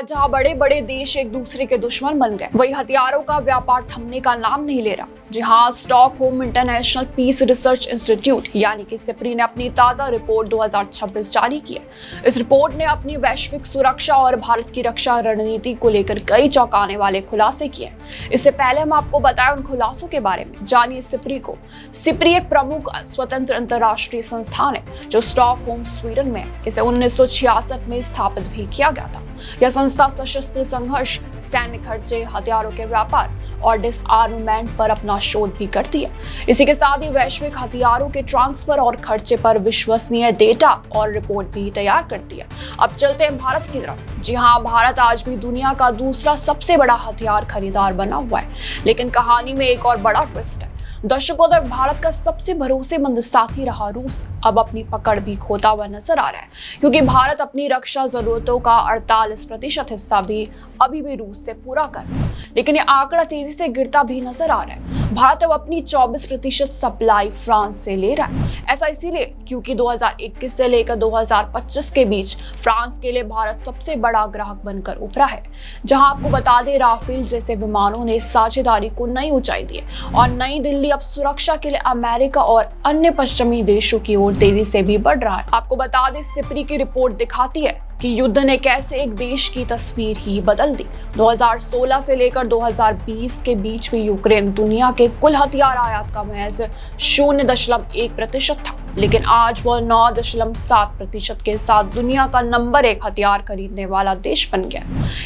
आज जहां बड़े बड़े देश एक दूसरे के दुश्मन बन गए, वही हथियारों का व्यापार थमने का नाम नहीं ले रहा। जी हाँ, Stockholm International Peace Research Institute यानी कि सिप्री ने अपनी ताजा रिपोर्ट 2026 जारी की है। इस रिपोर्ट ने अपनी वैश्विक सुरक्षा और भारत की रक्षा रणनीति को लेकर कई चौंकाने वाले खुलासे किए। इससे पहले हम आपको बताएं उन खुलासों के बारे में, जानिए सिप्री को। सिप्री एक प्रमुख स्वतंत्र अंतर्राष्ट्रीय संस्थान है जो स्टॉकहोम स्वीडन में है। इसे 1966 में स्थापित भी किया गया था। यह संस्था सशस्त्र संघर्ष, सैन्य खर्चे, हथियारों के व्यापार और डिसआर्ममेंट पर अपना शोध भी करती है। इसी के साथ ही वैश्विक हथियारों के ट्रांसफर और खर्चे पर विश्वसनीय डेटा और रिपोर्ट भी तैयार करती है। अब चलते हैं भारत की तरफ। जी हाँ, भारत आज भी दुनिया का दूसरा सबसे बड़ा हथियार खरीदार बना हुआ है, लेकिन कहानी में एक और बड़ा ट्विस्ट है। दशकों तक भारत का सबसे भरोसेमंद साथी रहा रूस अब अपनी पकड़ भी खोता हुआ नजर आ रहा है, क्योंकि भारत अपनी रक्षा जरूरतों का 48% हिस्सा भी अभी भी रूस से पूरा कर रहा है। लेकिन ये आंकड़ा तेजी से गिरता भी नजर आ रहा है। भारत अब अपनी 24% सप्लाई फ्रांस से ले रहा है। ऐसा इसीलिए क्योंकि 2021 से लेकर 2025 के बीच फ्रांस के लिए भारत सबसे बड़ा ग्राहक बनकर उभरा है। जहां आपको बता दें, राफेल जैसे विमानों ने साझेदारी को नई ऊंचाई दी है और नई दिल्ली अब सुरक्षा के लिए अमेरिका और अन्य पश्चिमी देशों की ओर तेजी से भी बढ़ रहा है। आपको बता दें, सिप्री की रिपोर्ट दिखाती है कि युद्ध ने कैसे एक देश की तस्वीर ही बदल दी। 2016 से लेकर 2020 के बीच में यूक्रेन दुनिया के कुल हथियार आयात का महज 0.1% था, लेकिन आज वह 9.7% के साथ दुनिया का नंबर 1 हथियार खरीदने वाला देश बन गया।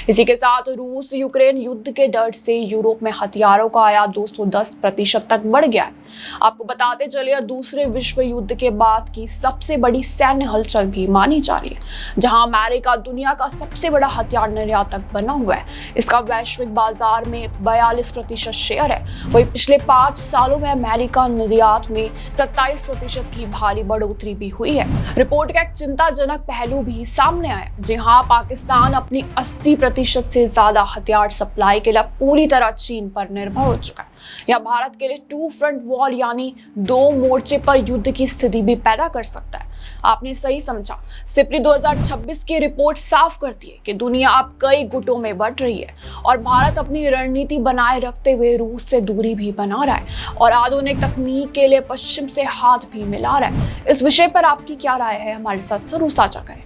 इसी के साथ रूस यूक्रेन युद्ध के डर से यूरोप में हथियारों का आयात 210% तक बढ़ गया है। आपको बताते चलिए, दूसरे विश्व युद्ध के बाद की सबसे बड़ी सैन्य हलचल भी मानी जा रही है, जहां अमेरिका दुनिया का सबसे बड़ा हथियार निर्यातक बना हुआ है। इसका वैश्विक बाजार में 42% शेयर है। वही पिछले 5 सालों में अमेरिका निर्यात में 27% की भारी बढ़ोतरी भी हुई है। रिपोर्ट का एक चिंताजनक पहलू भी सामने आया। जी हाँ, पाकिस्तान अपनी 80% से ज्यादा हथियार सप्लाई के लिए पूरी तरह चीन पर निर्भर हो चुका है। यह भारत के लिए 2 फ्रंट वॉर यानी 2 मोर्चे पर युद्ध की स्थिति भी पैदा कर सकता है। आपने सही समझा। सिप्री 2026 की रिपोर्ट साफ करती है कि दुनिया अब कई गुटों में बढ़ रही है और भारत अपनी रणनीति बनाए रखते हुए रूस से दूरी भी बना रहा है और आधुनिक तकनीक के लिए पश्चिम से हाथ भी मिला रहा है। इस विषय पर आपकी क्या राय है, हमारे साथ जरूर साझा करें।